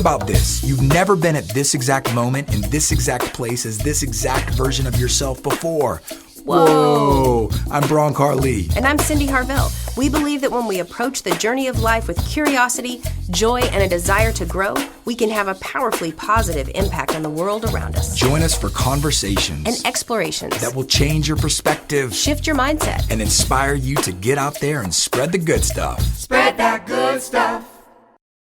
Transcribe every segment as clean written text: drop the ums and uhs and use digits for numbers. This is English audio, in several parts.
about this. You've never been at this exact moment in this exact place as this exact version of yourself before. Whoa! I'm Bronkar Lee. And I'm Cindy Harvell. We believe that when we approach the journey of life with curiosity, joy, and a desire to grow, we can have a powerfully positive impact on the world around us. Join us for conversations and explorations that will change your perspective, shift your mindset, and inspire you to get out there and spread the good stuff. Spread that good stuff.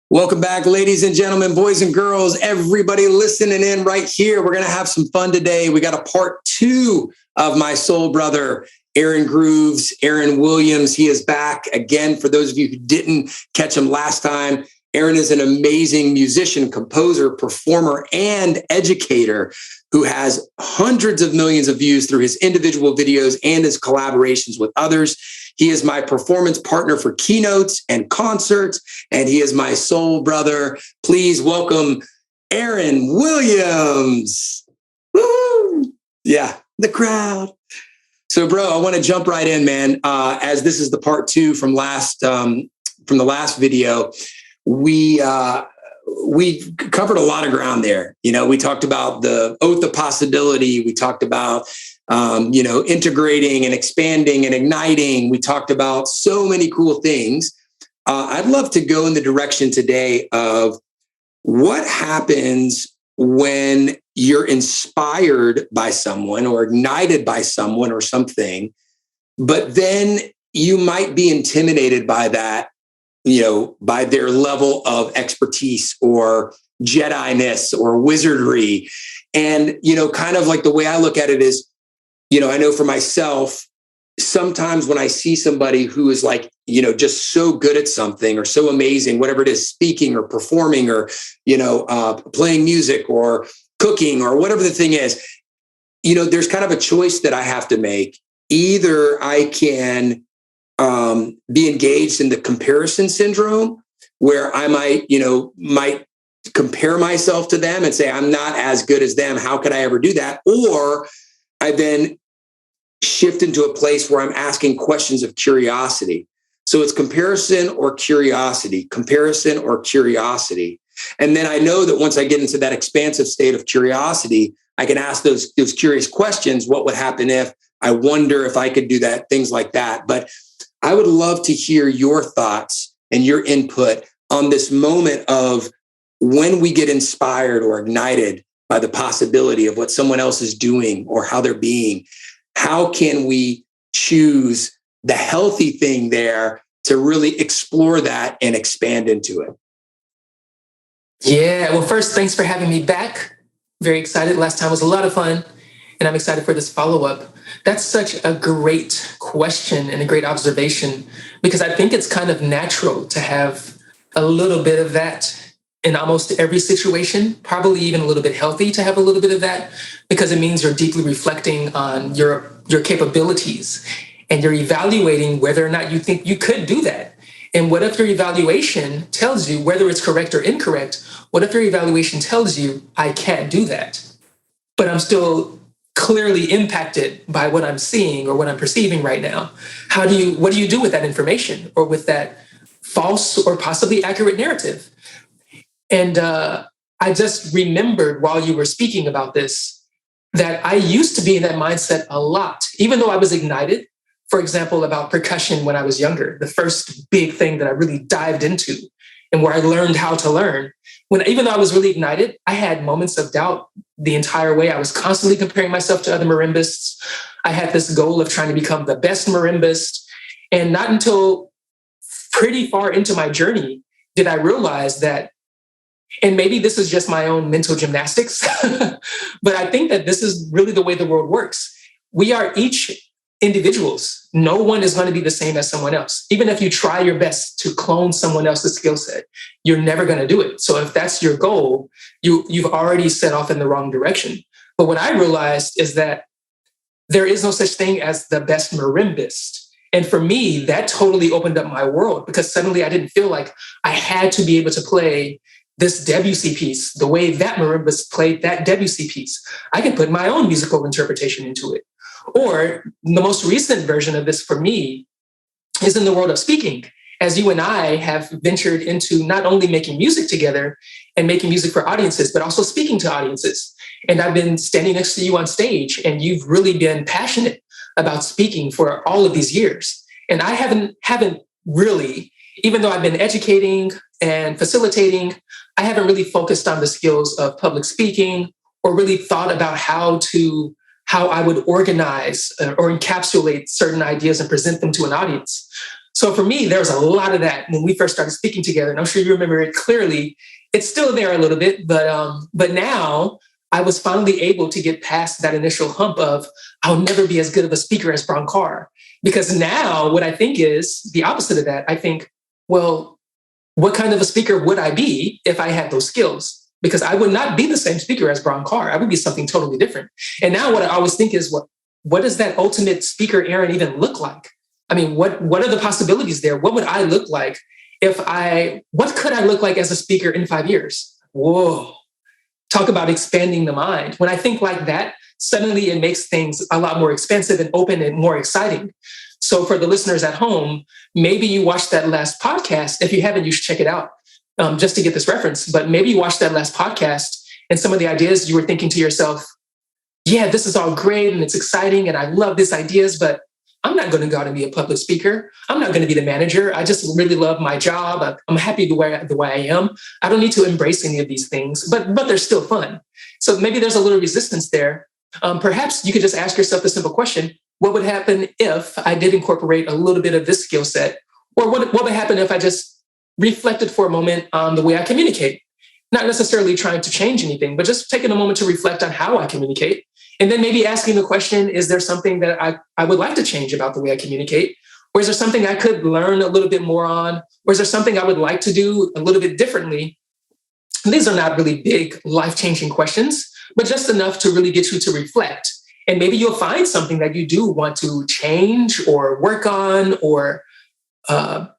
Welcome back, ladies and gentlemen, boys and girls, everybody listening in right here. We're going to have some fun today. We got a part 2 of my soul brother, Aaron Williams. He is back again. For those of you who didn't catch him last time, Aaron is an amazing musician, composer, performer, and educator who has hundreds of millions of views through his individual videos and his collaborations with others. He is my performance partner for keynotes and concerts, and he is my soul brother. Please welcome Aaron Williams. Woo! Yeah, the crowd. So, bro, I want to jump right in, man. As this is the part 2 from the last video, we covered a lot of ground there. You know, we talked about the oath of possibility. We talked about integrating and expanding and igniting. We talked about so many cool things. I'd love to go in the direction today of what happens when you're inspired by someone or ignited by someone or something, but then you might be intimidated by that, by their level of expertise or Jedi-ness or wizardry. And, kind of like the way I look at it is, I know for myself, sometimes when I see somebody who is like, just so good at something or so amazing, whatever it is, speaking or performing or, playing music or cooking or whatever the thing is, there's kind of a choice that I have to make. Either I can be engaged in the comparison syndrome where I might compare myself to them and say, I'm not as good as them. How could I ever do that? Or I then shift into a place where I'm asking questions of curiosity. So it's comparison or curiosity. And then I know that once I get into that expansive state of curiosity, I can ask those curious questions. What would happen if? I wonder if I could do that, things like that. But I would love to hear your thoughts and your input on this moment of when we get inspired or ignited by the possibility of what someone else is doing or how they're being. How can we choose the healthy thing there to really explore that and expand into it? Yeah, well, first, thanks for having me back. Very excited. Last time was a lot of fun, and I'm excited for this follow-up. That's such a great question and a great observation, because I think it's kind of natural to have a little bit of that in almost every situation, probably even a little bit healthy to have a little bit of that, because it means you're deeply reflecting on your capabilities and you're evaluating whether or not you think you could do that. And what if your evaluation tells you, whether it's correct or incorrect, what if your evaluation tells you, I can't do that, but I'm still clearly impacted by what I'm seeing or what I'm perceiving right now? What do you do with that information or with that false or possibly accurate narrative? And I just remembered while you were speaking about this, that I used to be in that mindset a lot, even though I was ignited, for example, about percussion when I was younger, the first big thing that I really dived into and where I learned how to learn. Even though I was really ignited, I had moments of doubt the entire way. I was constantly comparing myself to other marimbas. I had this goal of trying to become the best marimbist. And not until pretty far into my journey did I realize that, and maybe this is just my own mental gymnastics, but I think that this is really the way the world works. We are each individuals. No one is going to be the same as someone else. Even if you try your best to clone someone else's skill set, you're never going to do it. So if that's your goal, you've already set off in the wrong direction. But what I realized is that there is no such thing as the best marimbist. And for me, that totally opened up my world, because suddenly I didn't feel like I had to be able to play this Debussy piece the way that marimbas played that Debussy piece. I can put my own musical interpretation into it. Or the most recent version of this for me is in the world of speaking. as you and I have ventured into not only making music together and making music for audiences, but also speaking to audiences. And I've been standing next to you on stage, and you've really been passionate about speaking for all of these years. And I haven't really, even though I've been educating and facilitating, I haven't really focused on the skills of public speaking or really thought about how I would organize or encapsulate certain ideas and present them to an audience. So for me, there was a lot of that when we first started speaking together. And I'm sure you remember it clearly. It's still there a little bit, but now I was finally able to get past that initial hump of I'll never be as good of a speaker as Bronkar. Because now what I think is the opposite of that. I think, well, what kind of a speaker would I be if I had those skills? Because I would not be the same speaker as Bronkar. I would be something totally different. And now what I always think is, what does that ultimate speaker Aaron even look like? I mean, what are the possibilities there? What would I look like what could I look like as a speaker in 5 years? Whoa, talk about expanding the mind. When I think like that, suddenly it makes things a lot more expansive and open and more exciting. So for the listeners at home, maybe you watched that last podcast. If you haven't, you should check it out just to get this reference. But maybe you watched that last podcast and some of the ideas you were thinking to yourself, yeah, this is all great and it's exciting and I love these ideas, but I'm not going to go out and be a public speaker. I'm not going to be the manager. I just really love my job. I'm happy the way I am. I don't need to embrace any of these things, but they're still fun. So maybe there's a little resistance there. Perhaps you could just ask yourself the simple question, what would happen if I did incorporate a little bit of this skill set? Or what would happen if I just reflected for a moment on the way I communicate? Not necessarily trying to change anything, but just taking a moment to reflect on how I communicate. And then maybe asking the question, is there something that I would like to change about the way I communicate? Or is there something I could learn a little bit more on? Or is there something I would like to do a little bit differently? And these are not really big life-changing questions, but just enough to really get you to reflect. And maybe you'll find something that you do want to change or work on or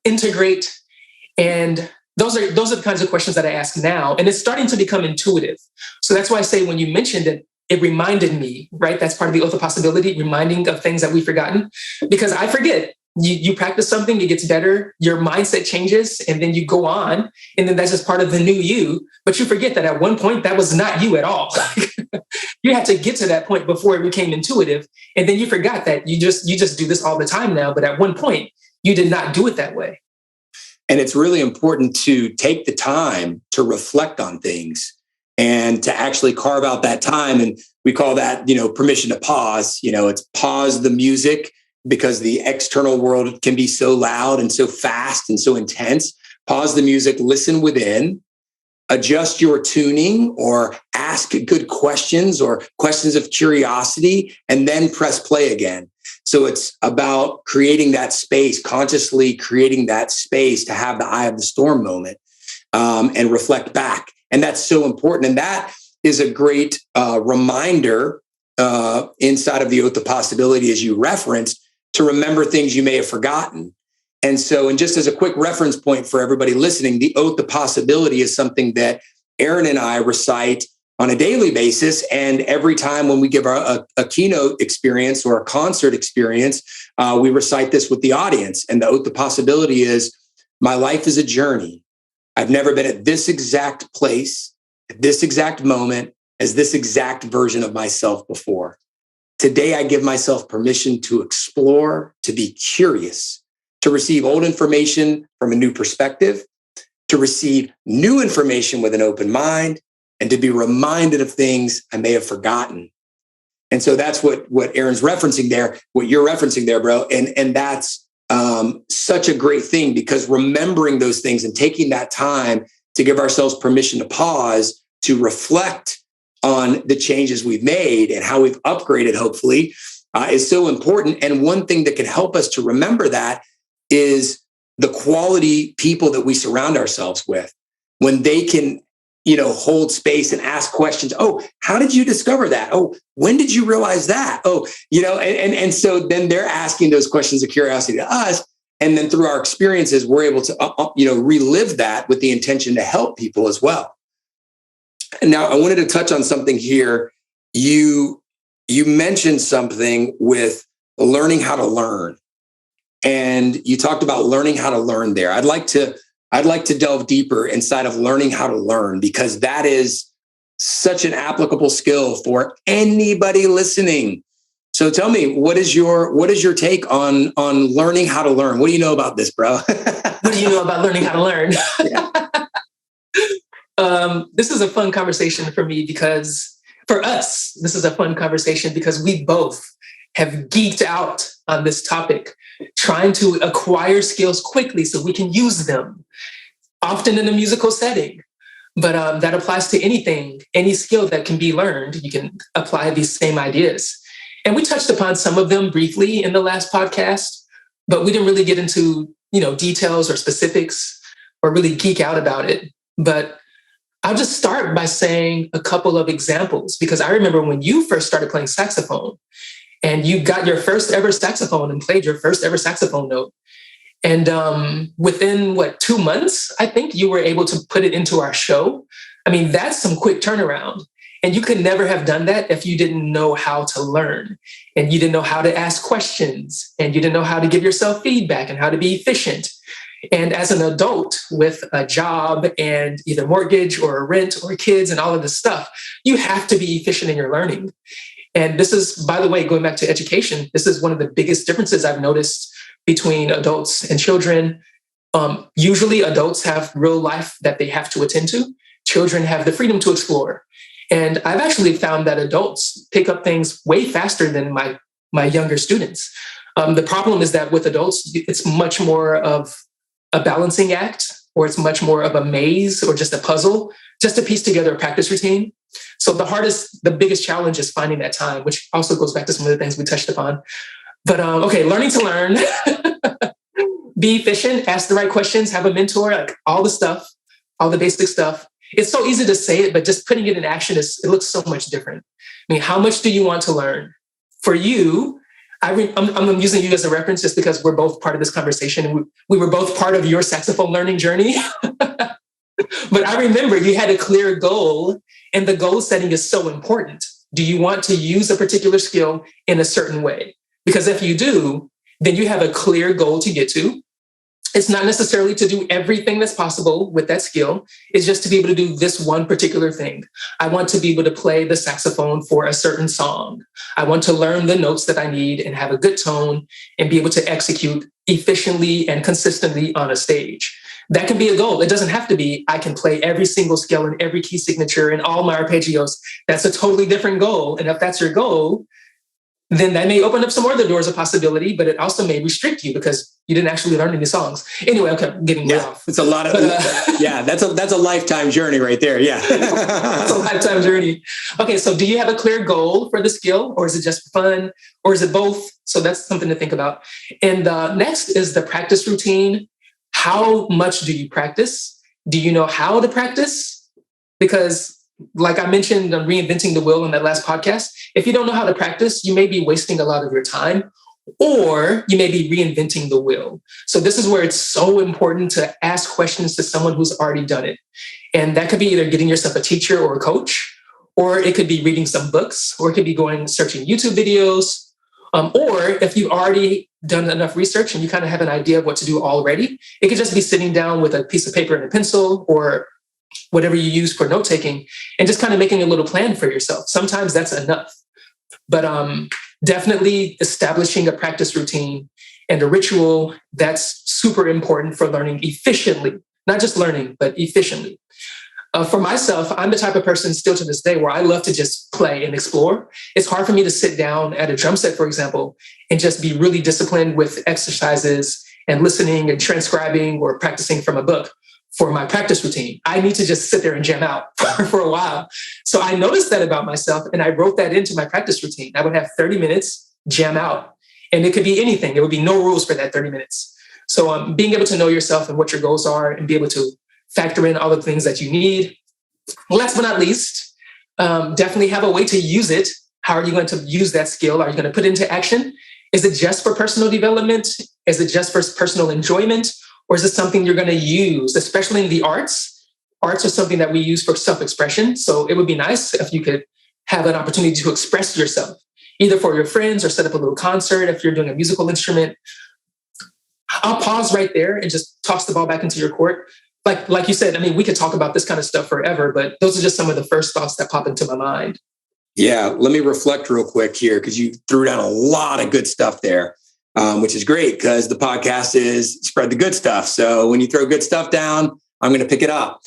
integrate. And those are the kinds of questions that I ask now. And it's starting to become intuitive. So that's why I say when you mentioned it, it reminded me, right? That's part of the oath of possibility, reminding of things that we've forgotten. Because I forget. You practice something, it gets better, your mindset changes, and then you go on. And then that's just part of the new you. But you forget that at one point, that was not you at all. You had to get to that point before it became intuitive. And then you forgot that you just do this all the time now. But at one point, you did not do it that way. And it's really important to take the time to reflect on things and to actually carve out that time. And we call that, permission to pause. It's pause the music because the external world can be so loud and so fast and so intense. Pause the music, listen within, adjust your tuning or ask good questions or questions of curiosity, and then press play again. So it's about creating that space, consciously creating that space to have the eye of the storm moment and reflect back. And that's so important. And that is a great reminder inside of the oath of possibility, as you referenced, to remember things you may have forgotten. And so, and just as a quick reference point for everybody listening, the oath of possibility is something that Aaron and I recite on a daily basis. And every time when we give a keynote experience or a concert experience, we recite this with the audience. And the oath of possibility is, my life is a journey. I've never been at this exact place, at this exact moment, as this exact version of myself before. Today, I give myself permission to explore, to be curious, to receive old information from a new perspective, to receive new information with an open mind, and to be reminded of things I may have forgotten. And so that's what Aaron's referencing there, what you're referencing there, bro. And that's such a great thing, because remembering those things and taking that time to give ourselves permission to pause, to reflect on the changes we've made and how we've upgraded, hopefully, is so important. And one thing that can help us to remember that is the quality people that we surround ourselves with. When they can, hold space and ask questions. Oh, how did you discover that? Oh, when did you realize that? Oh, and so then they're asking those questions of curiosity to us. And then through our experiences, we're able to, relive that with the intention to help people as well. And now I wanted to touch on something here. You mentioned something with learning how to learn. And you talked about learning how to learn there. I'd like to delve deeper inside of learning how to learn, because that is such an applicable skill for anybody listening. So tell me, what is your take on learning how to learn? What do you know about this, bro? What do you know about learning how to learn? This is a fun conversation for me, because for us, this is a fun conversation because we both have geeked out on this topic, trying to acquire skills quickly so we can use them, often in a musical setting. But that applies to anything, any skill that can be learned. You can apply these same ideas. And we touched upon some of them briefly in the last podcast, but we didn't really get into, details or specifics or really geek out about it. But I'll just start by saying a couple of examples, because I remember when you first started playing saxophone and you got your first ever saxophone and played your first ever saxophone note. And within 2 months, I think you were able to put it into our show. I mean, that's some quick turnaround. And you could never have done that if you didn't know how to learn, and you didn't know how to ask questions, and you didn't know how to give yourself feedback and how to be efficient. And as an adult with a job and either mortgage or rent or kids and all of this stuff, you have to be efficient in your learning. And this is, by the way, going back to education, this is one of the biggest differences I've noticed between adults and children. Usually adults have real life that they have to attend to. Children have the freedom to explore. And I've actually found that adults pick up things way faster than my younger students. The problem is that with adults, it's much more of a balancing act, or it's much more of a maze or just a puzzle, just to piece together a practice routine. So the biggest challenge is finding that time, which also goes back to some of the things we touched upon. But learning to learn, be efficient, ask the right questions, have a mentor, like all the stuff, all the basic stuff. It's so easy to say it, but just putting it in action, it looks so much different. I mean, how much do you want to learn? For you, I'm using you as a reference just because we're both part of this conversation. We were both part of your saxophone learning journey. But I remember you had a clear goal, and the goal setting is so important. Do you want to use a particular skill in a certain way? Because if you do, then you have a clear goal to get to. It's not necessarily to do everything that's possible with that skill. It's just to be able to do this one particular thing. I want to be able to play the saxophone for a certain song. I want to learn the notes that I need and have a good tone and be able to execute efficiently and consistently on a stage. That can be a goal. It doesn't have to be, I can play every single scale and every key signature and all my arpeggios. That's a totally different goal. And if that's your goal, then that may open up some other doors of possibility, but it also may restrict you because you didn't actually learn any songs. Anyway, okay, I'm getting way off. It's a lot of, that's a lifetime journey right there. Yeah. It's a lifetime journey. Okay, so do you have a clear goal for the skill, or is it just fun, or is it both? So that's something to think about. And next is the practice routine. How much do you practice? Do you know how to practice? Because like I mentioned, I'm reinventing the wheel in that last podcast. If you don't know how to practice, you may be wasting a lot of your time, or you may be reinventing the wheel. So this is where it's so important to ask questions to someone who's already done it. And that could be either getting yourself a teacher or a coach, or it could be reading some books, or it could be searching YouTube videos. Or if you've already done enough research and you kind of have an idea of what to do already, it could just be sitting down with a piece of paper and a pencil, or whatever you use for note-taking, and just kind of making a little plan for yourself. Sometimes that's enough. But definitely establishing a practice routine and a ritual, that's super important for learning efficiently. Not just learning, but efficiently. For myself, I'm the type of person still to this day where I love to just play and explore. It's hard for me to sit down at a drum set, for example, and just be really disciplined with exercises and listening and transcribing or practicing from a book for my practice routine. I need to just sit there and jam out for a while. So I noticed that about myself, and I wrote that into my practice routine. I would have 30 minutes, jam out. And it could be anything. There would be no rules for that 30 minutes. So being able to know yourself and what your goals are and be able to factor in all the things that you need. Last but not least, definitely have a way to use it. How are you going to use that skill? Are you going to put it into action? Is it just for personal development? Is it just for personal enjoyment? Or is it something you're going to use, especially in the arts? Arts are something that we use for self-expression. So it would be nice if you could have an opportunity to express yourself, either for your friends or set up a little concert if you're doing a musical instrument. I'll pause right there and just toss the ball back into your court. Like you said, I mean, we could talk about this kind of stuff forever, but those are just some of the first thoughts that pop into my mind. Yeah, let me reflect real quick here because you threw down a lot of good stuff there, which is great because the podcast is spread the good stuff. So when you throw good stuff down, I'm going to pick it up.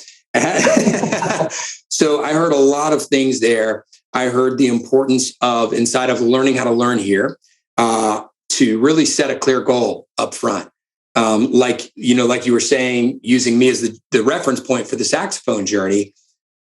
So I heard a lot of things there. I heard the importance of inside of learning how to learn here to really set a clear goal up front. Like you were saying, using me as the reference point for the saxophone journey,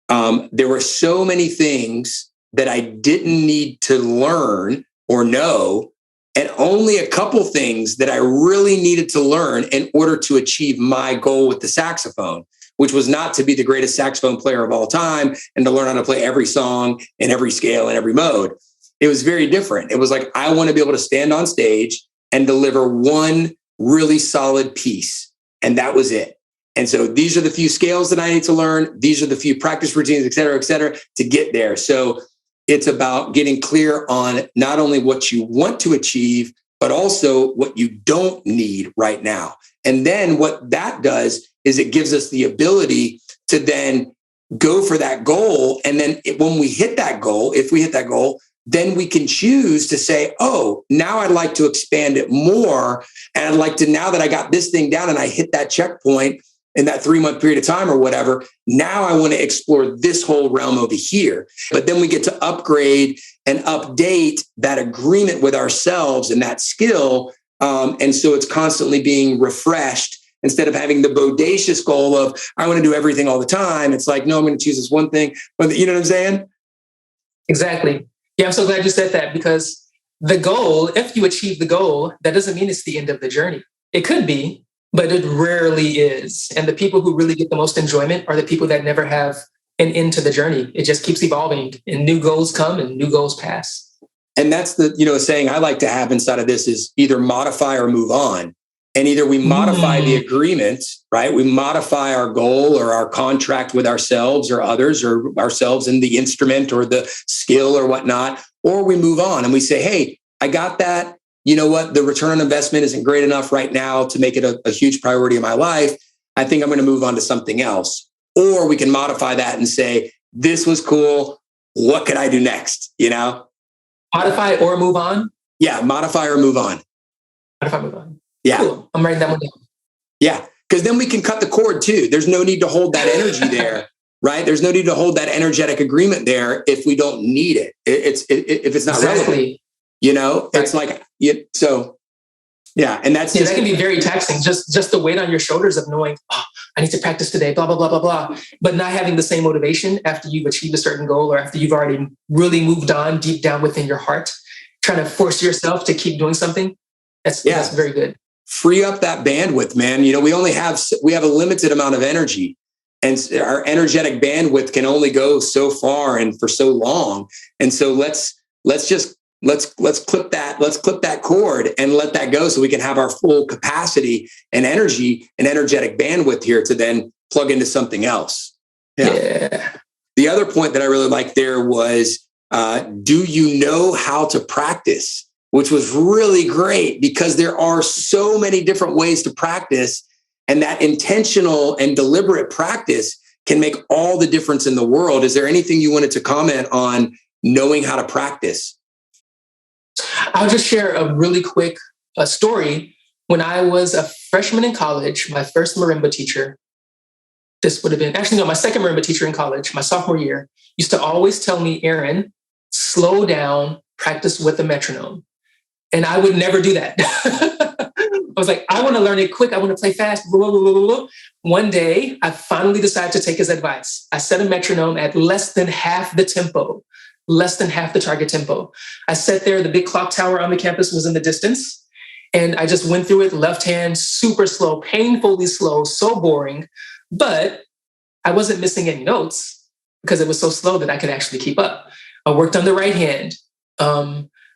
there were so many things that I didn't need to learn or know, and only a couple things that I really needed to learn in order to achieve my goal with the saxophone, which was not to be the greatest saxophone player of all time and to learn how to play every song in every scale and every mode. It was very different. It was like, I want to be able to stand on stage and deliver one really solid piece. And that was it. And so these are the few scales that I need to learn. These are the few practice routines, et cetera, to get there. So it's about getting clear on not only what you want to achieve, but also what you don't need right now. And then what that does is it gives us the ability to then go for that goal. And then when we hit that goal, if we hit that goal, then we can choose to say, oh, now I'd like to expand it more. And I'd like to, now that I got this thing down and I hit that checkpoint in that 3-month period of time or whatever, now I want to explore this whole realm over here. But then we get to upgrade and update that agreement with ourselves and that skill. And so it's constantly being refreshed instead of having the bodacious goal of, I want to do everything all the time. It's like, no, I'm going to choose this one thing. You know what I'm saying? Exactly. Yeah, I'm so glad you said that, because the goal, if you achieve the goal, that doesn't mean it's the end of the journey. It could be, but it rarely is. And the people who really get the most enjoyment are the people that never have an end to the journey. It just keeps evolving and new goals come and new goals pass. And that's the, saying I like to have inside of this is either modify or move on. And either we modify the agreement, right? We modify our goal or our contract with ourselves or others or ourselves in the instrument or the skill or whatnot, or we move on and we say, hey, I got that. You know what? The return on investment isn't great enough right now to make it a huge priority in my life. I think I'm going to move on to something else. Or we can modify that and say, this was cool. What can I do next? Modify or move on? Yeah. Modify or move on. Modify, move on. Yeah. Cool. I'm writing that one down. Yeah. Because then we can cut the cord too. There's no need to hold that energy there, right? There's no need to hold that energetic agreement there if we don't need it. If it's not relevant, it's like, so yeah. And that's that can be very taxing. Just the weight on your shoulders of knowing, oh, I need to practice today, blah, blah, blah, blah, blah. But not having the same motivation after you've achieved a certain goal or after you've already really moved on deep down within your heart, trying to force yourself to keep doing something. That's very good. Free up that bandwidth, man. We have a limited amount of energy, and our energetic bandwidth can only go so far and for so long. And so let's clip that cord and let that go so we can have our full capacity and energy and energetic bandwidth here to then plug into something else. Yeah. The other point that I really liked there was, do you know how to practice? Which was really great because there are so many different ways to practice, and that intentional and deliberate practice can make all the difference in the world. Is there anything you wanted to comment on knowing how to practice? I'll just share a really quick story. When I was a freshman in college, my first marimba teacher, this would have been, my second marimba teacher in college, my sophomore year, used to always tell me, Aaron, slow down, practice with a metronome. And I would never do that. I was like, I want to learn it quick. I want to play fast. Blah, blah, blah, blah, blah. One day, I finally decided to take his advice. I set a metronome at less than half the tempo, less than half the target tempo. I sat there. The big clock tower on the campus was in the distance. And I just went through it, left hand, super slow, painfully slow, so boring. But I wasn't missing any notes because it was so slow that I could actually keep up. I worked on the right hand.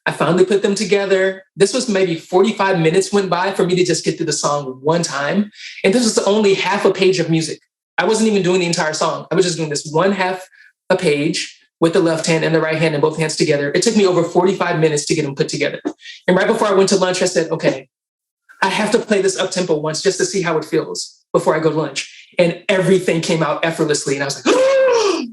I finally put them together. This was maybe 45 minutes went by for me to just get through the song one time. And this was only half a page of music. I wasn't even doing the entire song. I was just doing this one half a page with the left hand and the right hand and both hands together. It took me over 45 minutes to get them put together. And right before I went to lunch, I said, okay, I have to play this up tempo once just to see how it feels before I go to lunch. And everything came out effortlessly. And I was like, oh,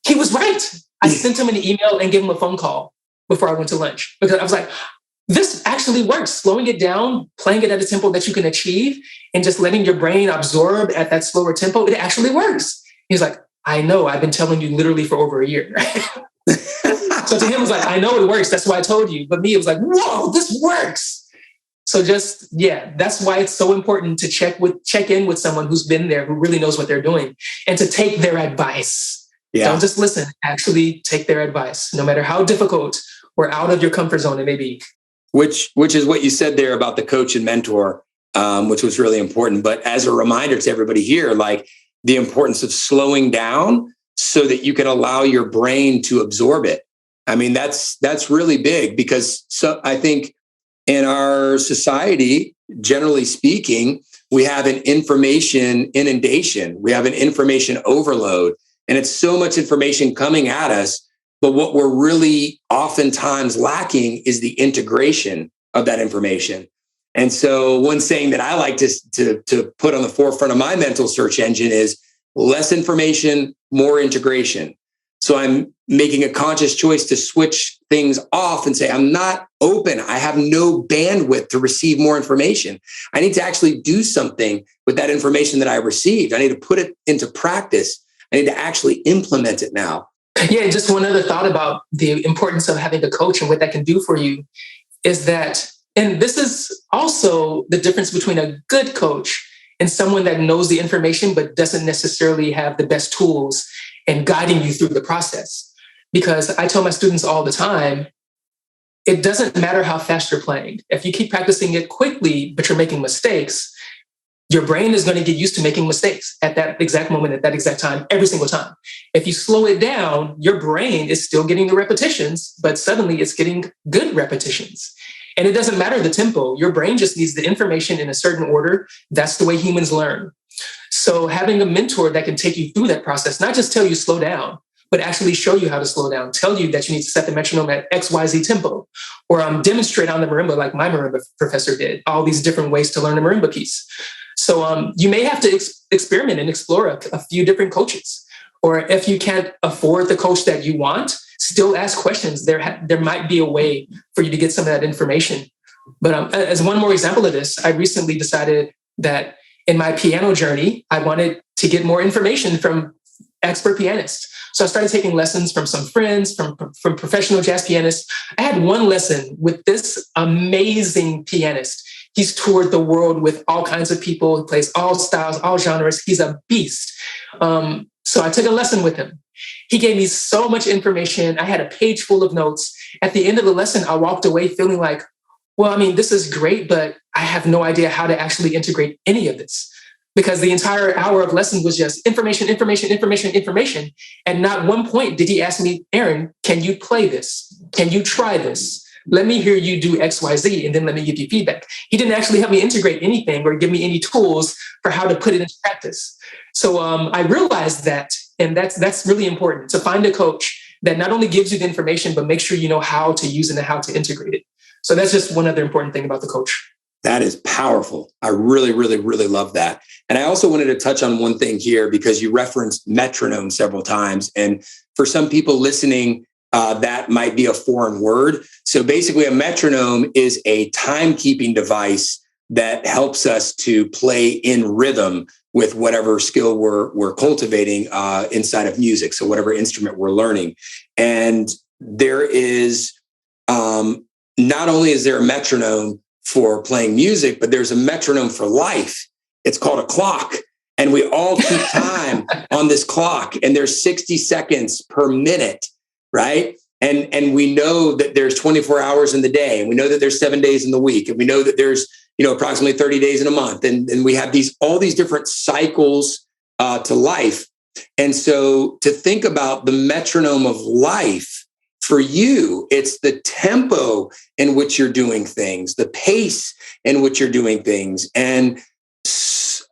he was right. I sent him an email and gave him a phone call before I went to lunch, because I was like, this actually works. Slowing it down, playing it at a tempo that you can achieve, and just letting your brain absorb at that slower tempo, it actually works. He's like, I know, I've been telling you literally for over a year. So to him, it was like, I know it works. That's why I told you. But me, it was like, whoa, this works. So that's why it's so important to check in with someone who's been there, who really knows what they're doing, and to take their advice. Yeah. Don't just listen, actually take their advice, no matter how difficult or out of your comfort zone it may be. Which is what you said there about the coach and mentor, which was really important. But as a reminder to everybody here, like the importance of slowing down so that you can allow your brain to absorb it. I mean, that's really big, because I think in our society, generally speaking, we have an information inundation. We have an information overload, and it's so much information coming at us. But what we're really oftentimes lacking is the integration of that information. And so one saying that I like to put on the forefront of my mental search engine is less information, more integration. So I'm making a conscious choice to switch things off and say, I'm not open. I have no bandwidth to receive more information. I need to actually do something with that information that I received. I need to put it into practice. I need to actually implement it now. Yeah, just one other thought about the importance of having a coach and what that can do for you is that, and this is also the difference between a good coach and someone that knows the information but doesn't necessarily have the best tools and guiding you through the process. Because I tell my students all the time, it doesn't matter how fast you're playing. If you keep practicing it quickly, but you're making mistakes, your brain is going to get used to making mistakes at that exact moment, at that exact time, every single time. If you slow it down, your brain is still getting the repetitions, but suddenly it's getting good repetitions. And it doesn't matter the tempo. Your brain just needs the information in a certain order. That's the way humans learn. So having a mentor that can take you through that process, not just tell you slow down, but actually show you how to slow down, tell you that you need to set the metronome at XYZ tempo, or demonstrate on the marimba like my marimba professor did, all these different ways to learn a marimba piece. So you may have to experiment and explore a few different coaches. Or if you can't afford the coach that you want, still ask questions. There might be a way for you to get some of that information. But as one more example of this, I recently decided that in my piano journey, I wanted to get more information from expert pianists. So I started taking lessons from some friends, from professional jazz pianists. I had one lesson with this amazing pianist. He's toured the world with all kinds of people. He plays all styles, all genres. He's a beast. So I took a lesson with him. He gave me so much information. I had a page full of notes. At the end of the lesson, I walked away feeling like, well, I mean, this is great, but I have no idea how to actually integrate any of this, because the entire hour of lesson was just information. And not one point did he ask me, Aaron, can you play this? Can you try this? Let me hear you do X, Y, Z, and then let me give you feedback. He didn't actually help me integrate anything or give me any tools for how to put it into practice. So I realized that, and that's really important, to find a coach that not only gives you the information, but make sure you know how to use it and how to integrate it. So that's just one other important thing about the coach. That is powerful. I really, really, really love that. And I also wanted to touch on one thing here, because you referenced metronome several times. And for some people listening, that might be a foreign word. So basically, a metronome is a timekeeping device that helps us to play in rhythm with whatever skill we're cultivating inside of music. So whatever instrument we're learning. And there is, not only is there a metronome for playing music, but there's a metronome for life. It's called a clock. And we all keep time on this clock. And there's 60 seconds per minute, right? And we know that there's 24 hours in the day. And we know that there's 7 days in the week. And we know that there's, approximately 30 days in a month. And we have all these different cycles to life. And so to think about the metronome of life, for you, it's the tempo in which you're doing things, the pace in which you're doing things. And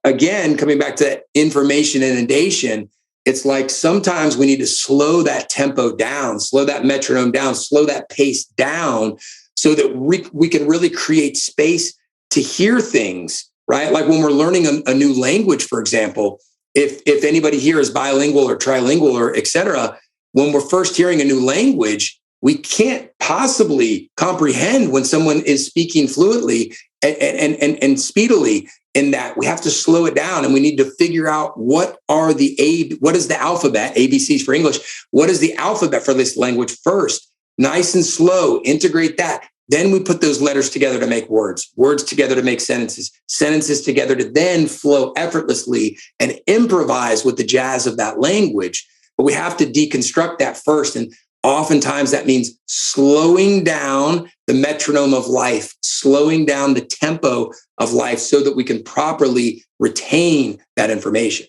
again, coming back to information inundation, it's like sometimes we need to slow that tempo down, slow that metronome down, slow that pace down, so that we can really create space to hear things, right? Like when we're learning a new language, for example, if anybody here is bilingual or trilingual or et cetera, when we're first hearing a new language, we can't possibly comprehend when someone is speaking fluently and speedily. In that we have to slow it down, and we need to figure out what is the alphabet, ABCs for English. What is the alphabet for this language first? Nice and slow, integrate that. Then we put those letters together to make words together to make sentences together to then flow effortlessly and improvise with the jazz of that language. But we have to deconstruct that first. And oftentimes that means slowing down the metronome of life, slowing down the tempo of life so that we can properly retain that information.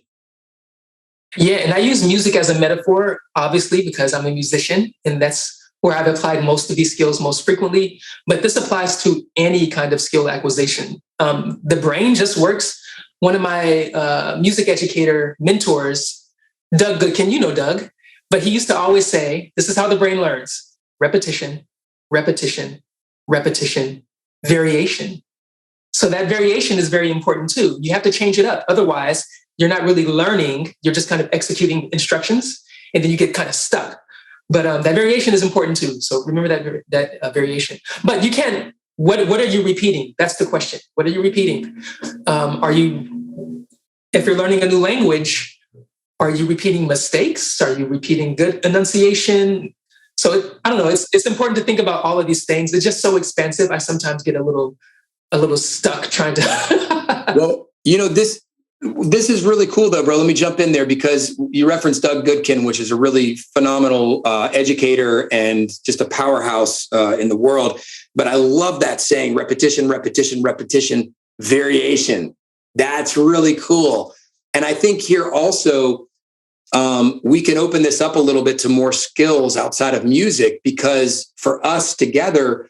Yeah, and I use music as a metaphor, obviously, because I'm a musician, and that's where I've applied most of these skills most frequently. But this applies to any kind of skill acquisition. The brain just works. One of my music educator mentors, Doug Goodkin, you know Doug, but he used to always say, this is how the brain learns: repetition, repetition, repetition, variation. So that variation is very important too. You have to change it up. Otherwise, you're not really learning. You're just kind of executing instructions, and then you get kind of stuck. But that variation is important too. So remember that variation. But you can. What are you repeating? That's the question. What are you repeating? If you're learning a new language, are you repeating mistakes? Are you repeating good enunciation? So I don't know. It's important to think about all of these things. It's just so expansive. I sometimes get a little stuck trying to. Well, this is really cool though, bro. Let me jump in there because you referenced Doug Goodkin, which is a really phenomenal educator and just a powerhouse in the world. But I love that saying: repetition, repetition, repetition, variation. That's really cool. And I think here also, we can open this up a little bit to more skills outside of music, because for us together,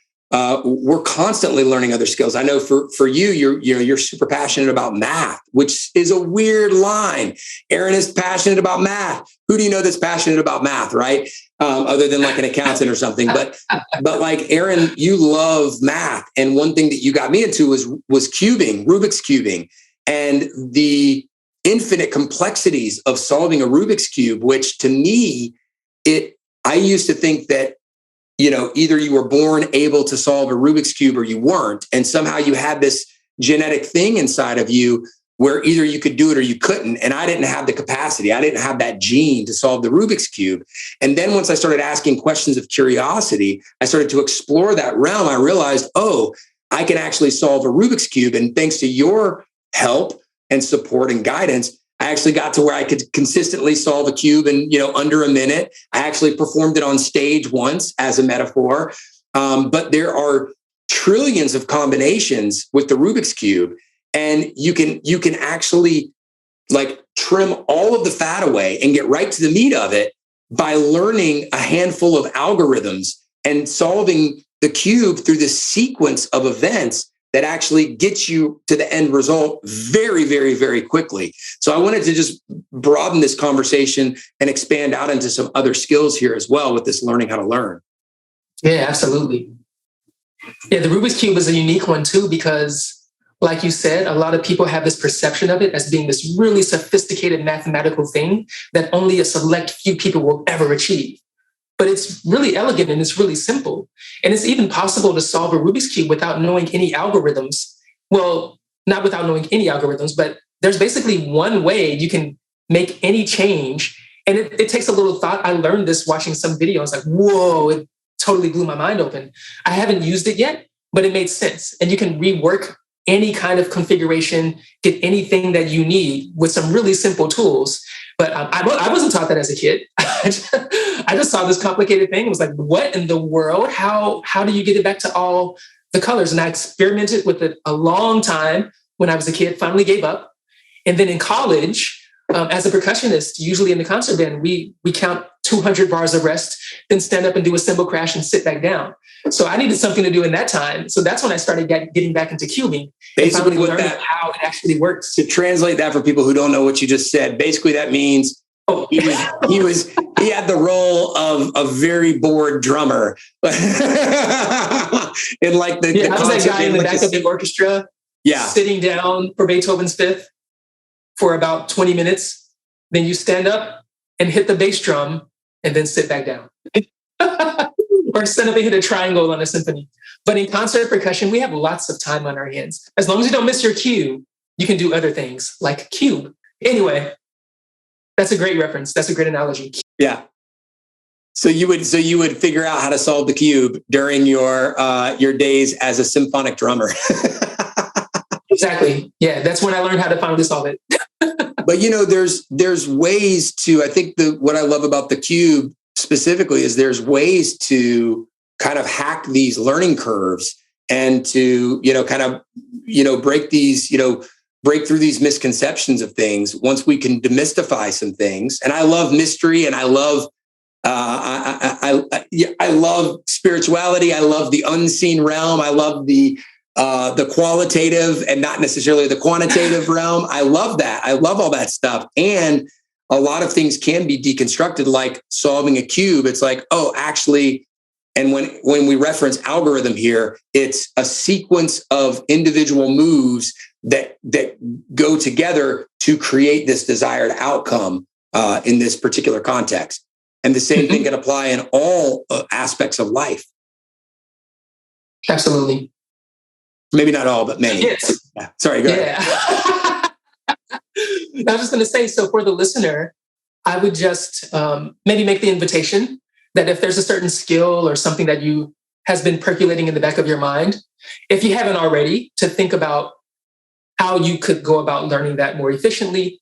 we're constantly learning other skills. I know for you, you're super passionate about math, which is a weird line. Aaron is passionate about math. Who do you know that's passionate about math, right? Other than like an accountant or something. But like Aaron, you love math, and one thing that you got me into was cubing, Rubik's cubing, and the infinite complexities of solving a Rubik's cube. Which to me, I used to think that, either you were born able to solve a Rubik's cube or you weren't. And somehow you had this genetic thing inside of you where either you could do it or you couldn't. And I didn't have the capacity. I didn't have that gene to solve the Rubik's cube. And then once I started asking questions of curiosity, I started to explore that realm. I realized, I can actually solve a Rubik's cube. And thanks to your help and support and guidance, I actually got to where I could consistently solve a cube in, under a minute. I actually performed it on stage once as a metaphor. But there are trillions of combinations with the Rubik's cube, and you can actually like trim all of the fat away and get right to the meat of it by learning a handful of algorithms and solving the cube through this sequence of events that actually gets you to the end result very, very, very quickly. So I wanted to just broaden this conversation and expand out into some other skills here as well with this learning how to learn. Yeah, absolutely. Yeah, the Rubik's Cube is a unique one too, because like you said, a lot of people have this perception of it as being this really sophisticated mathematical thing that only a select few people will ever achieve. But it's really elegant and it's really simple. And it's even possible to solve a Rubik's Cube without knowing any algorithms. Well, not without knowing any algorithms, but there's basically one way you can make any change. And it takes a little thought. I learned this watching some videos, like, whoa, it totally blew my mind open. I haven't used it yet, but it made sense. And you can rework any kind of configuration, get anything that you need with some really simple tools. But I wasn't taught that as a kid. I just saw this complicated thing. It was like, what in the world? How do you get it back to all the colors? And I experimented with it a long time when I was a kid, finally gave up. And then in college, as a percussionist, usually in the concert band, we count 200 bars of rest, then stand up and do a cymbal crash and sit back down. So I needed something to do in that time. So that's when I started getting back into cubing. Basically, and learning how it actually works. To translate that for people who don't know what you just said, basically that means he had the role of a very bored drummer. In like the I was that guy in the back of the orchestra. sitting down for Beethoven's Fifth for about 20 minutes. Then you stand up and hit the bass drum and then sit back down. Or stand up and hit a triangle on a symphony. But in concert percussion, we have lots of time on our hands. As long as you don't miss your cue, you can do other things like cube. Anyway, that's a great reference. That's a great analogy. Yeah. So you would figure out how to solve the cube during your days as a symphonic drummer. Exactly. Yeah, that's when I learned how to finally solve it. But there's ways to. I think what I love about the cube specifically is there's ways to kind of hack these learning curves and to break through these misconceptions of things. Once we can demystify some things, and I love mystery, and I love I love spirituality. I love the unseen realm. I love the qualitative and not necessarily the quantitative realm. I love that. I love all that stuff. And a lot of things can be deconstructed, like solving a cube. It's like, oh, actually, and when we reference algorithm here, it's a sequence of individual moves that go together to create this desired outcome in this particular context. And the same thing can apply in all aspects of life. Absolutely. Maybe not all, but many. Yes. Yeah. Sorry, go ahead. I was just going to say, so for the listener, I would just maybe make the invitation that if there's a certain skill or something that has been percolating in the back of your mind, if you haven't already, to think about how you could go about learning that more efficiently.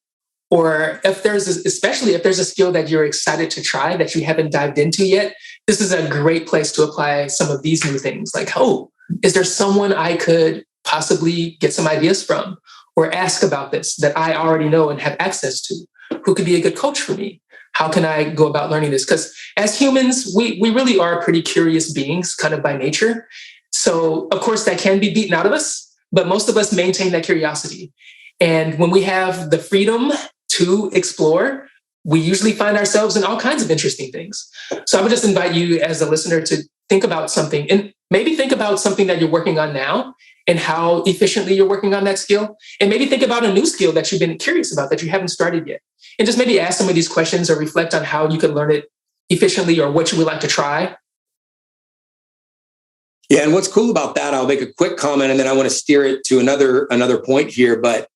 Or especially if there's a skill that you're excited to try that you haven't dived into yet, this is a great place to apply some of these new things. Like, oh, is there someone I could possibly get some ideas from or ask about this that I already know and have access to? Who could be a good coach for me? How can I go about learning this? Because as humans, we really are pretty curious beings, kind of by nature. So, of course, that can be beaten out of us, but most of us maintain that curiosity. And when we have the freedom to explore, we usually find ourselves in all kinds of interesting things. So I would just invite you as a listener to think about something, and maybe think about something that you're working on now and how efficiently you're working on that skill. And maybe think about a new skill that you've been curious about that you haven't started yet. And just maybe ask some of these questions or reflect on how you could learn it efficiently or what you would like to try. Yeah, and what's cool about that, I'll make a quick comment and then I want to steer it to another point here. But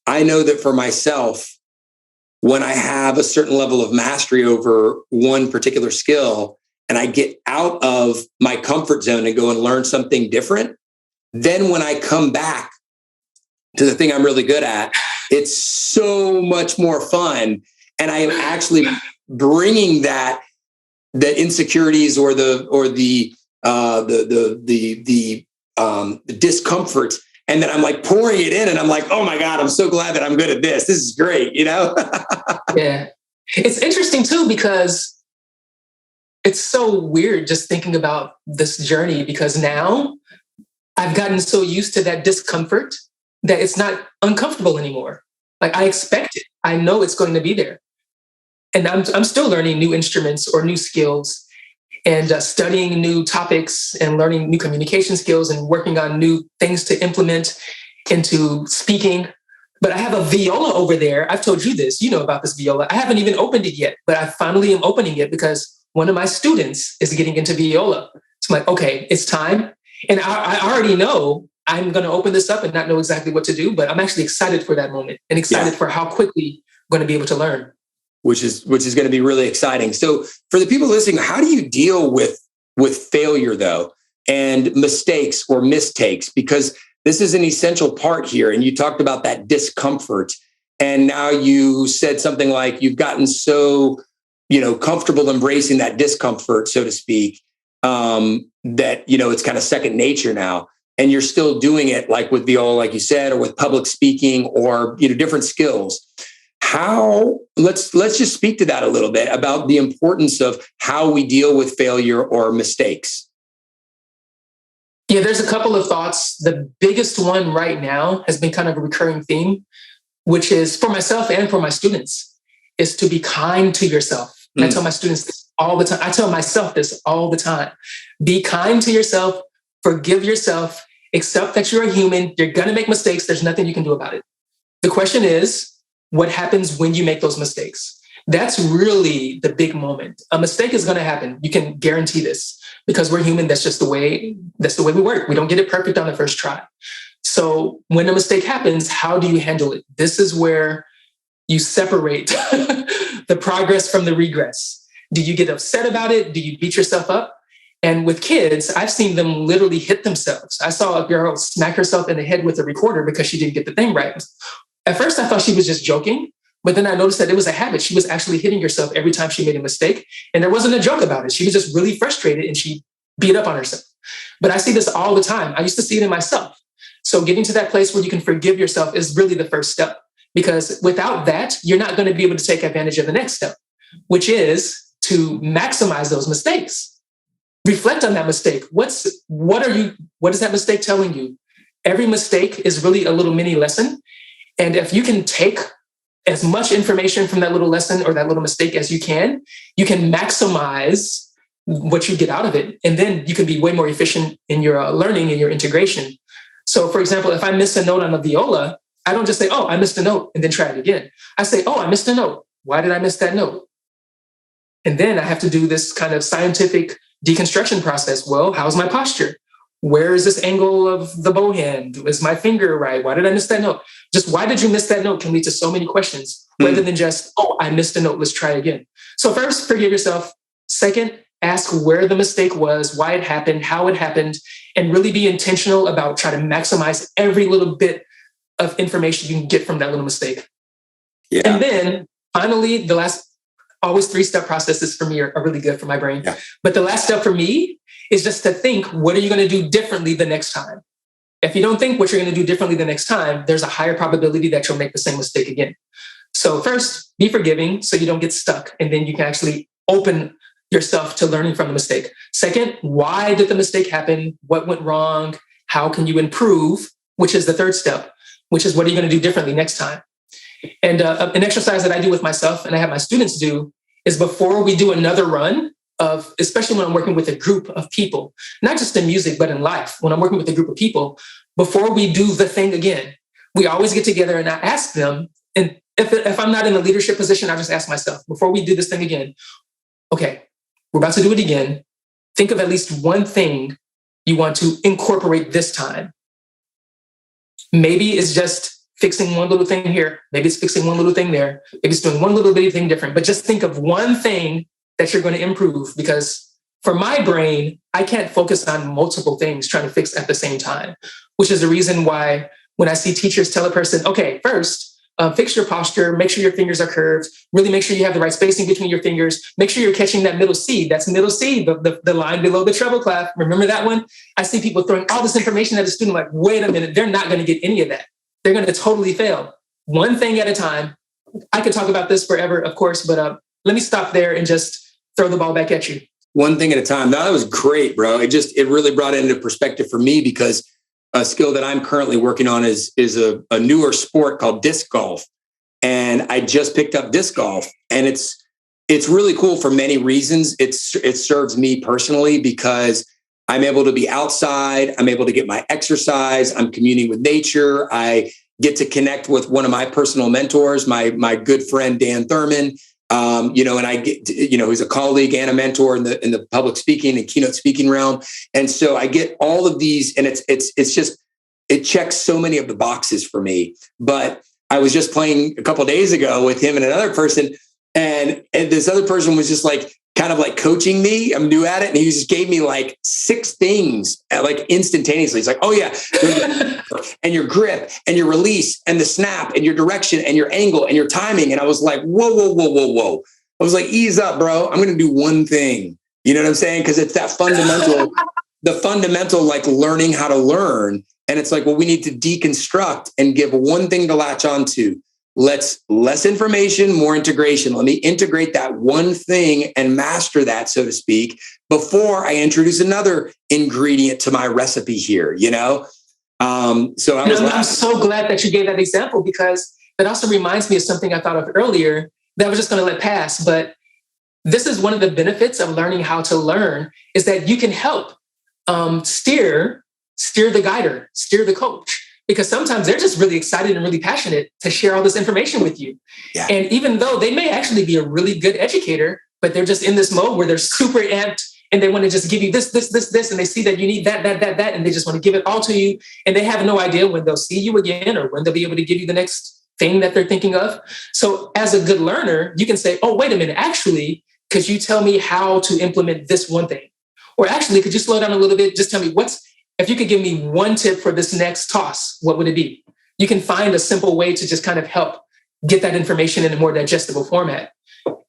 I know that for myself, when I have a certain level of mastery over one particular skill and I get out of my comfort zone and go and learn something different, then when I come back to the thing I'm really good at, it's so much more fun. And I am actually bringing the insecurities or the discomfort. And then I'm like pouring it in and I'm like, oh my God, I'm so glad that I'm good at this. This is great, Yeah. It's interesting too, because it's so weird just thinking about this journey, because now I've gotten so used to that discomfort that it's not uncomfortable anymore. Like I expect it. I know it's going to be there. And I'm still learning new instruments or new skills and studying new topics and learning new communication skills and working on new things to implement into speaking. But I have a viola over there. I've told you this, you know about this viola. I haven't even opened it yet, but I finally am opening it because one of my students is getting into viola. So I'm like, okay, it's time. And I already know I'm going to open this up and not know exactly what to do, but I'm actually excited for that moment and excited for how quickly I'm going to be able to learn. Which is going to be really exciting. So for the people listening, how do you deal with failure though, and mistakes or mistakes? Because this is an essential part here. And you talked about that discomfort. And now you said something like you've gotten so, comfortable embracing that discomfort, so to speak, that, it's kind of second nature now. And you're still doing it like with viola, like you said, or with public speaking or, different skills. Let's just speak to that a little bit about the importance of how we deal with failure or mistakes. Yeah, there's a couple of thoughts. The biggest one right now has been kind of a recurring theme, which is for myself and for my students, is to be kind to yourself. And I tell my students this all the time. I tell myself this all the time. Be kind to yourself, forgive yourself, Accept that you're a human. You're going to make mistakes. There's nothing you can do about it. The question is, what happens when you make those mistakes? That's really the big moment. A mistake is going to happen. You can guarantee this because we're human. That's just the way we work. We don't get it perfect on the first try. So when a mistake happens, how do you handle it? This is where you separate the progress from the regress. Do you get upset about it? Do you beat yourself up? And with kids, I've seen them literally hit themselves. I saw a girl smack herself in the head with a recorder because she didn't get the thing right. At first, I thought she was just joking, but then I noticed that it was a habit. She was actually hitting herself every time she made a mistake. And there wasn't a joke about it. She was just really frustrated and she beat up on herself. But I see this all the time. I used to see it in myself. So getting to that place where you can forgive yourself is really the first step, because without that, you're not going to be able to take advantage of the next step, which is to maximize those mistakes. Reflect on that mistake. What is that mistake telling you? Every mistake is really a little mini lesson. And if you can take as much information from that little lesson or that little mistake as you can maximize what you get out of it. And then you can be way more efficient in your learning and your integration. So for example, if I miss a note on the viola, I don't just say, oh, I missed a note and then try it again. I say, oh, I missed a note. Why did I miss that note? And then I have to do this kind of scientific deconstruction process. Well, how's my posture? Where is this angle of the bow hand? Is my finger right? Why did I miss that note? Just why did you miss that note can lead to so many questions rather than just, oh, I missed a note. Let's try again. So first, forgive yourself. Second, ask where the mistake was, why it happened, how it happened, and really be intentional about trying to maximize every little bit of information you can get from that little mistake. Yeah. And then finally, the last, always 3-step processes for me are really good for my brain. Yeah. But the last step for me is just to think, what are you going to do differently the next time? If you don't think what you're going to do differently the next time, there's a higher probability that you'll make the same mistake again. So first, be forgiving so you don't get stuck. And then you can actually open yourself to learning from the mistake. Second, why did the mistake happen? What went wrong? How can you improve? Which is the third step, which is what are you going to do differently next time? And an exercise that I do with myself and I have my students do is before we do another run of, especially when I'm working with a group of people, not just in music, but in life, when I'm working with a group of people, before we do the thing again, we always get together and I ask them, and if I'm not in a leadership position, I just ask myself, before we do this thing again, okay, we're about to do it again. Think of at least one thing you want to incorporate this time. Maybe it's just fixing one little thing here. Maybe it's fixing one little thing there. Maybe it's doing one little bitty thing different. But just think of one thing that you're going to improve, because for my brain, I can't focus on multiple things trying to fix at the same time, which is the reason why when I see teachers tell a person, okay, first, fix your posture, make sure your fingers are curved, really make sure you have the right spacing between your fingers, make sure you're catching that middle C. That's middle C, the line below the treble clef. Remember that one? I see people throwing all this information at a student like, wait a minute, they're not going to get any of that. They're going to totally fail. One thing at a time. I could talk about this forever, of course, but let me stop there and just throw the ball back at you. One thing at a time. That was great, bro. It really brought it into perspective for me, because a skill that I'm currently working on is a newer sport called disc golf. And I just picked up disc golf, and it's really cool for many reasons. It serves me personally because I'm able to be outside. I'm able to get my exercise. I'm communing with nature. I get to connect with one of my personal mentors, my good friend, Dan Thurman. And I get, who's a colleague and a mentor in the public speaking and keynote speaking realm. And so I get all of these, and it's just, it checks so many of the boxes for me. But I was just playing a couple of days ago with him and another person, and this other person was just like, kind of like coaching me. I'm new at it. And he just gave me like 6 things like instantaneously. It's like, oh yeah. And your grip and your release and the snap and your direction and your angle and your timing. And I was like, whoa. I was like, ease up, bro. I'm going to do one thing. You know what I'm saying? Because it's that fundamental, like learning how to learn. And it's like, well, we need to deconstruct and give one thing to latch onto. Less information, more integration. Let me integrate that one thing and master that, so to speak, before I introduce another ingredient to my recipe here, So I'm so glad that you gave that example, because that also reminds me of something I thought of earlier that I was just going to let pass. But this is one of the benefits of learning how to learn, is that you can help steer steer the guider, steer the coach. Because sometimes they're just really excited and really passionate to share all this information with you. Yeah. And even though they may actually be a really good educator, but they're just in this mode where they're super amped and they want to just give you this, and they see that you need that, and they just want to give it all to you. And they have no idea when they'll see you again or when they'll be able to give you the next thing that they're thinking of. So as a good learner, you can say, oh, wait a minute, actually, could you tell me how to implement this one thing? Or actually, could you slow down a little bit? Just tell me if you could give me one tip for this next toss, what would it be? You can find a simple way to just kind of help get that information in a more digestible format.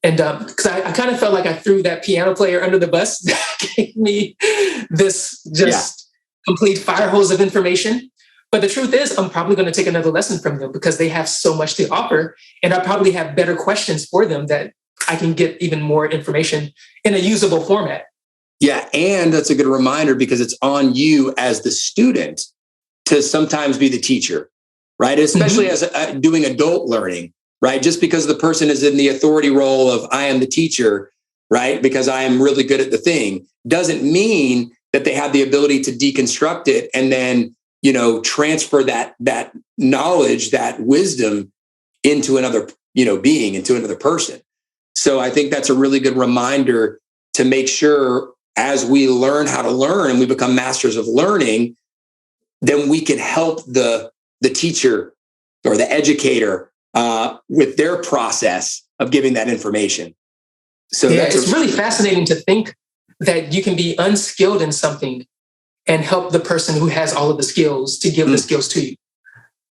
And because I kind of felt like I threw that piano player under the bus that gave me this complete fire hose of information. But the truth is, I'm probably going to take another lesson from them because they have so much to offer. And I probably have better questions for them that I can get even more information in a usable format. Yeah. And that's a good reminder because it's on you as the student to sometimes be the teacher, right? Especially as doing adult learning, right? Just because the person is in the authority role of I am the teacher, right? Because I am really good at the thing doesn't mean that they have the ability to deconstruct it and then, transfer that knowledge, that wisdom into another, being, into another person. So I think that's a really good reminder to make sure as we learn how to learn and we become masters of learning, then we can help the teacher or the educator with their process of giving that information. So it's really fascinating to think that you can be unskilled in something and help the person who has all of the skills to give the skills to you.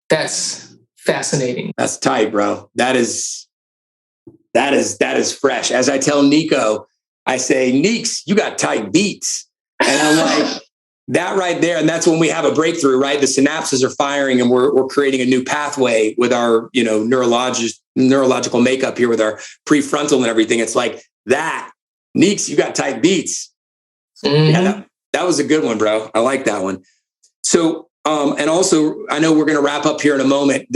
That's fascinating. That's tight, bro. That is fresh. As I tell Nico, I say, Neeks, you got tight beats. And I'm like, that right there. And that's when we have a breakthrough, right? The synapses are firing and we're creating a new pathway with our, neurological makeup here with our prefrontal and everything. It's like that. Neeks, you got tight beats. Mm-hmm. Yeah, that was a good one, bro. I like that one. So, and also, I know we're going to wrap up here in a moment.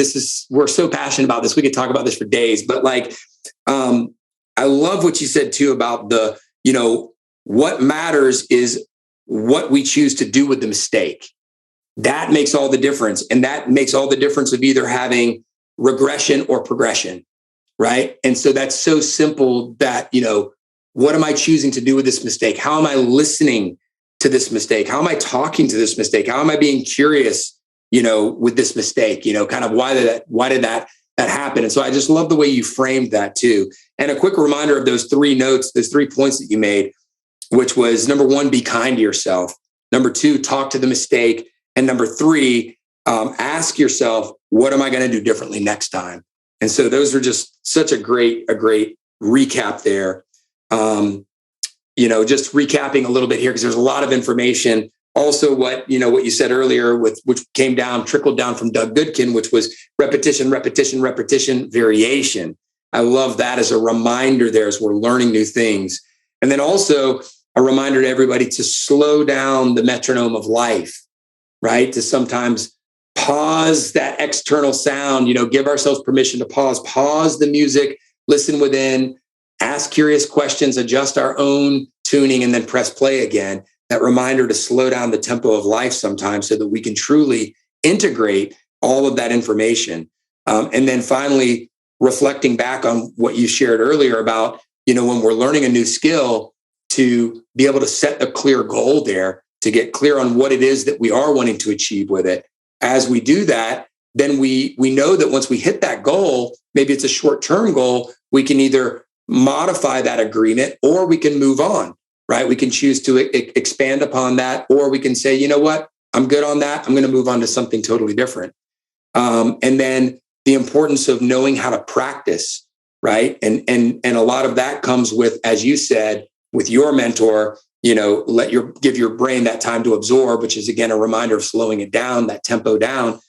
We're so passionate about this. We could talk about this for days, but I love what you said too about what matters is what we choose to do with the mistake. That makes all the difference. And that makes all the difference of either having regression or progression, right? And so that's so simple that, what am I choosing to do with this mistake? How am I listening to this mistake? How am I talking to this mistake? How am I being curious, with this mistake? Kind of why did that happen? And so I just love the way you framed that too. And a quick reminder of those 3 notes, those 3 points that you made, which was number 1, be kind to yourself. Number 2, talk to the mistake. And number 3, ask yourself, what am I going to do differently next time? And so those are just such a great recap there. Just recapping a little bit here, because there's a lot of information. Also, what you said earlier, which trickled down from Doug Goodkin, which was repetition, variation. I love that as a reminder there as we're learning new things. And then also a reminder to everybody to slow down the metronome of life, right? To sometimes pause that external sound, give ourselves permission to pause the music, listen within, ask curious questions, adjust our own tuning, and then press play again. That reminder to slow down the tempo of life sometimes so that we can truly integrate all of that information. And then finally, reflecting back on what you shared earlier about, when we're learning a new skill, to be able to set a clear goal there, to get clear on what it is that we are wanting to achieve with it. As we do that, then we know that once we hit that goal, maybe it's a short-term goal, we can either modify that agreement or we can move on, right? We can choose to expand upon that, or we can say, you know what, I'm good on that. I'm going to move on to something totally different. And then the importance of knowing how to practice, right? And a lot of that comes with, as you said, with your mentor, give your brain that time to absorb, which is again a reminder of slowing it down, that tempo down.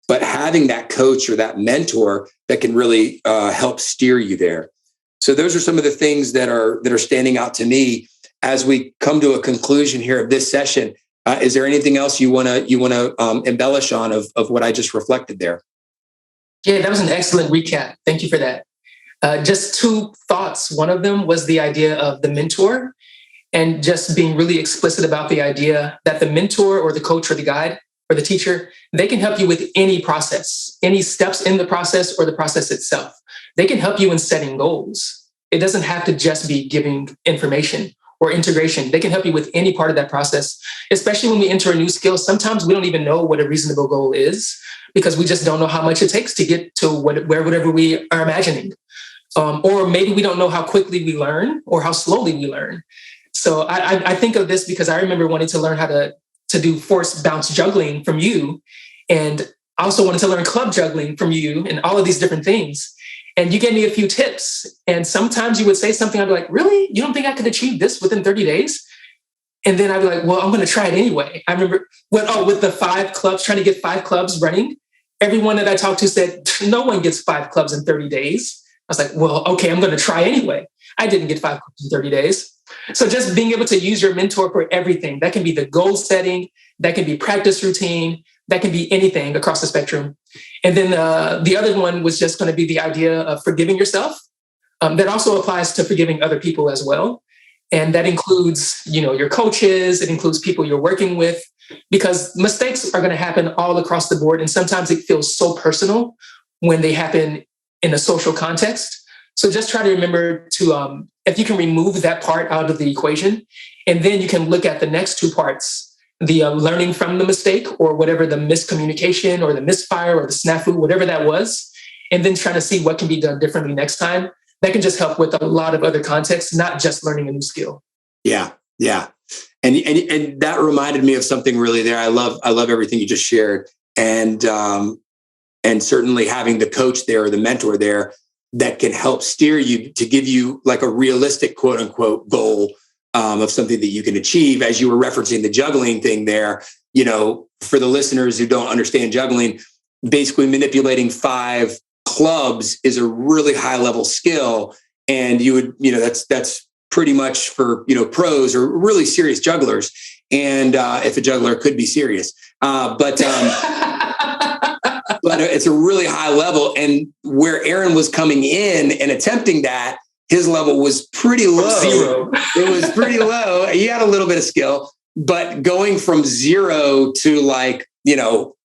But having that coach or that mentor that can really help steer you there. So those are some of the things that are standing out to me as we come to a conclusion here of this session. Is there anything else you want to embellish on of what I just reflected there? Yeah, that was an excellent recap. Thank you for that. Just 2 thoughts. One of them was the idea of the mentor. and just being really explicit about the idea that the mentor or the coach or the guide or the teacher, they can help you with any process, any steps in the process or the process itself. They can help you in setting goals. It doesn't have to just be giving information or integration. They can help you with any part of that process, especially when we enter a new skill. Sometimes we don't even know what a reasonable goal is because we just don't know how much it takes to get to whatever we are imagining. Or maybe we don't know how quickly we learn or how slowly we learn. So I think of this because I remember wanting to learn how to do force bounce juggling from you. And I also wanted to learn club juggling from you and all of these different things. And you gave me a few tips. And sometimes you would say something, I'd be like, really? You don't think I could achieve this within 30 days? And then I'd be like, well, I'm going to try it anyway. I remember with the 5 clubs, trying to get 5 clubs running. Everyone that I talked to said, no one gets 5 clubs in 30 days. I was like, well, okay, I'm going to try anyway. I didn't get 5 clubs in 30 days. So just being able to use your mentor for everything, that can be the goal setting, that can be practice routine, that can be anything across the spectrum. And then the other one was just going to be the idea of forgiving yourself. That also applies to forgiving other people as well. And that includes, your coaches, it includes people you're working with, because mistakes are going to happen all across the board. And sometimes it feels so personal when they happen in a social context. So just try to remember to, if you can remove that part out of the equation, and then you can look at the next 2 parts, the learning from the mistake or whatever the miscommunication or the misfire or the snafu, whatever that was, and then trying to see what can be done differently next time. That can just help with a lot of other contexts, not just learning a new skill. Yeah. Yeah. And that reminded me of something really there. I love everything you just shared. And certainly having the coach there or the mentor there that can help steer you to give you like a realistic quote unquote goal of something that you can achieve. As you were referencing the juggling thing there, for the listeners who don't understand juggling, basically manipulating 5 clubs is a really high level skill. And you would, that's pretty much for, pros or really serious jugglers. And if a juggler could be serious, but it's a really high level. And where Aaron was coming in and attempting that, his level was pretty low. 0. It was pretty low. He had a little bit of skill, but going from 0 to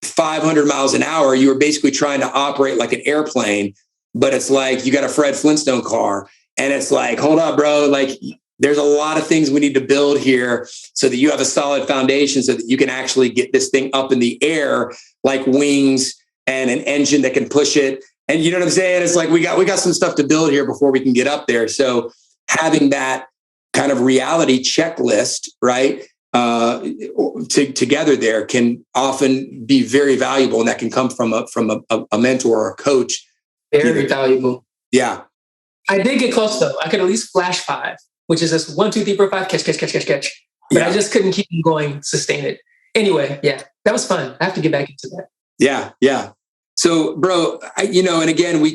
500 miles an hour, you were basically trying to operate like an airplane, but it's like, you got a Fred Flintstone car. And it's like, hold up, bro. Like, there's a lot of things we need to build here so that you have a solid foundation so that you can actually get this thing up in the air, like wings and an engine that can push it. And you know what I'm saying? It's like, we got some stuff to build here before we can get up there. So having that kind of reality checklist, right, together there can often be very valuable. And that can come from a mentor or a coach. Very valuable. Yeah. I did get close though. I could at least flash 5, which is this 1, 2, 3, 4, 5, catch. But I just couldn't keep going, sustain it. Anyway, yeah, that was fun. I have to get back into that. Yeah. Yeah. So, bro, and again, we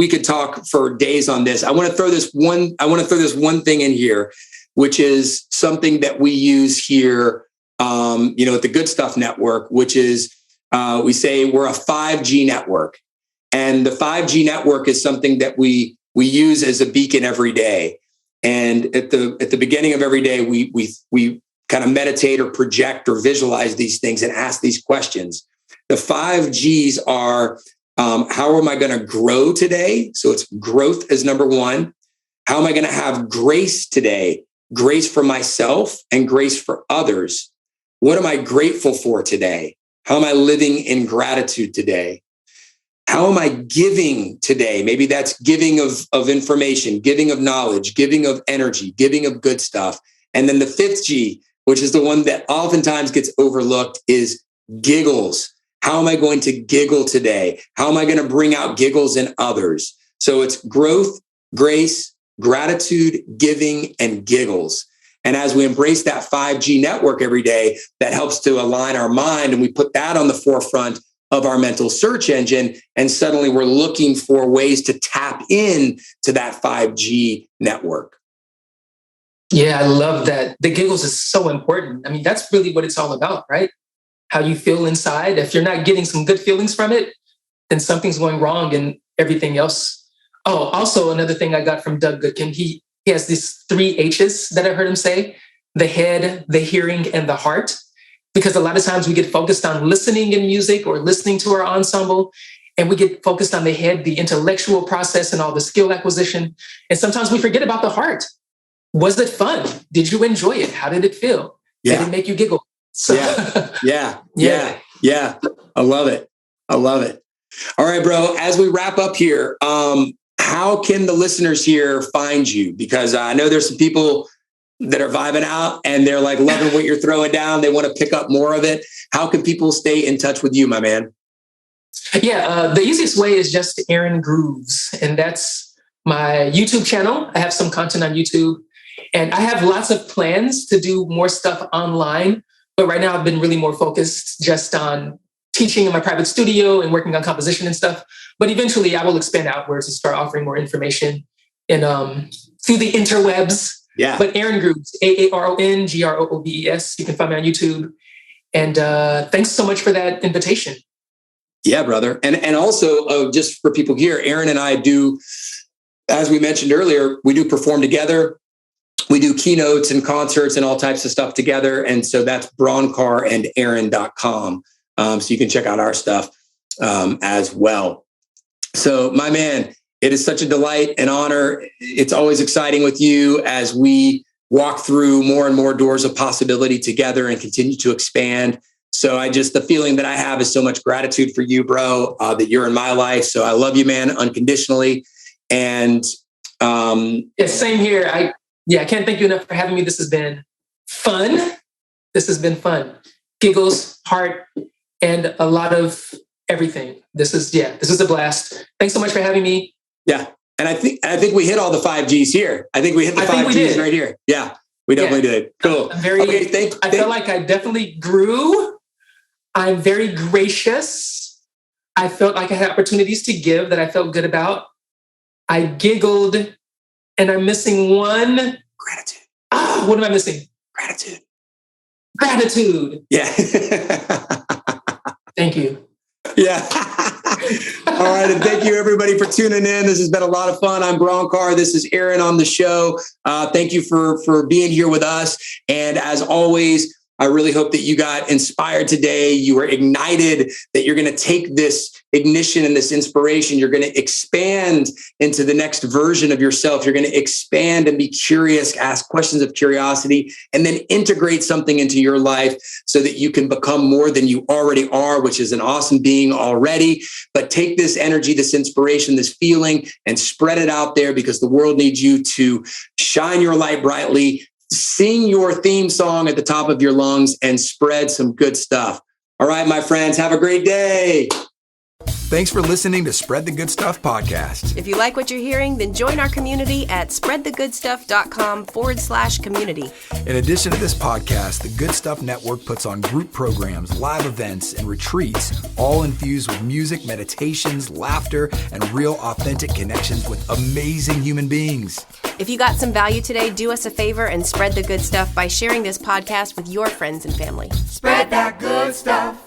could talk for days on this. I want to throw this one thing in here, which is something that we use here, at the Good Stuff Network, which is we say we're a 5G network, and the 5G network is something that we use as a beacon every day. And at the beginning of every day, we kind of meditate or project or visualize these things and ask these questions. The 5 G's are, how am I going to grow today? So it's growth as number 1. How am I going to have grace today? Grace for myself and grace for others. What am I grateful for today? How am I living in gratitude today? How am I giving today? Maybe that's giving of information, giving of knowledge, giving of energy, giving of good stuff. And then the 5th G, which is the one that oftentimes gets overlooked, is giggles. How am I going to giggle today? How am I going to bring out giggles in others? So it's growth, grace, gratitude, giving, and giggles. And as we embrace that 5G network every day, that helps to align our mind, and we put that on the forefront of our mental search engine. And suddenly we're looking for ways to tap in to that 5G network. Yeah, I love that. The giggles is so important. I mean, that's really what it's all about, right? How you feel inside. If you're not getting some good feelings from it, then something's going wrong and everything else. Oh, also another thing I got from Doug Goodkin, he has these 3 H's that I heard him say. the head, the hearing, and the heart. Because a lot of times we get focused on listening in music or listening to our ensemble, and we get focused on the head, the intellectual process and all the skill acquisition. And sometimes we forget about the heart. Was it fun? Did you enjoy it? How did it feel? Yeah. Did it make you giggle? So, Yeah. I love it. All right, bro. As we wrap up here, how can the listeners here find you? Because I know there's some people that are vibing out and they're like loving what you're throwing down. They want to pick up more of it. How can people stay in touch with you, my man? Yeah, the easiest way is just Aaron Grooves. And that's my YouTube channel. I have some content on YouTube. And I have lots of plans to do more stuff online. But right now I've been really more focused just on teaching in my private studio and working on composition and stuff. But eventually I will expand outwards and start offering more information in through the interwebs. Yeah. But Aaron Grooves, AARONGROOVES. You can find me on YouTube. And thanks so much for that invitation. Yeah, brother. And also just for people here, Aaron and I do, as we mentioned earlier, we do perform together. We do keynotes and concerts and all types of stuff together. And so that's BronkarandAaron.com. So you can check out our stuff as well. So my man, it is such a delight and honor. It's always exciting with you as we walk through more and more doors of possibility together and continue to expand. So the feeling that I have is so much gratitude for you, bro, that you're in my life. So I love you, man, unconditionally. And same here. I can't thank you enough for having me. This has been fun. Giggles, heart, and a lot of everything. This is a blast. Thanks so much for having me. Yeah. And I think we hit all the 5 Gs here. I think we hit the 5 Gs right here. Yeah, we definitely did. Cool. I felt like I definitely grew. I'm very gracious. I felt like I had opportunities to give that I felt good about. I giggled, and I'm missing one. Gratitude. What am I missing? Gratitude. Yeah. Thank you. Yeah. All right. And thank you, everybody, for tuning in. This has been a lot of fun. I'm Bronkar. This is Aaron on the show. Thank you for being here with us. And as always, I really hope that you got inspired today. You were ignited, that you're going to take this ignition and this inspiration. You're going to expand into the next version of yourself. You're going to expand and be curious, ask questions of curiosity, and then integrate something into your life so that you can become more than you already are, which is an awesome being already. But take this energy, this inspiration, this feeling, and spread it out there, because the world needs you to shine your light brightly, sing your theme song at the top of your lungs, and spread some good stuff. All right, my friends, have a great day. Thanks for listening to Spread the Good Stuff podcast. If you like what you're hearing, then join our community at spreadthegoodstuff.com/community. In addition to this podcast, the Good Stuff Network puts on group programs, live events, and retreats, all infused with music, meditations, laughter, and real authentic connections with amazing human beings. If you got some value today, do us a favor and spread the good stuff by sharing this podcast with your friends and family. Spread that good stuff.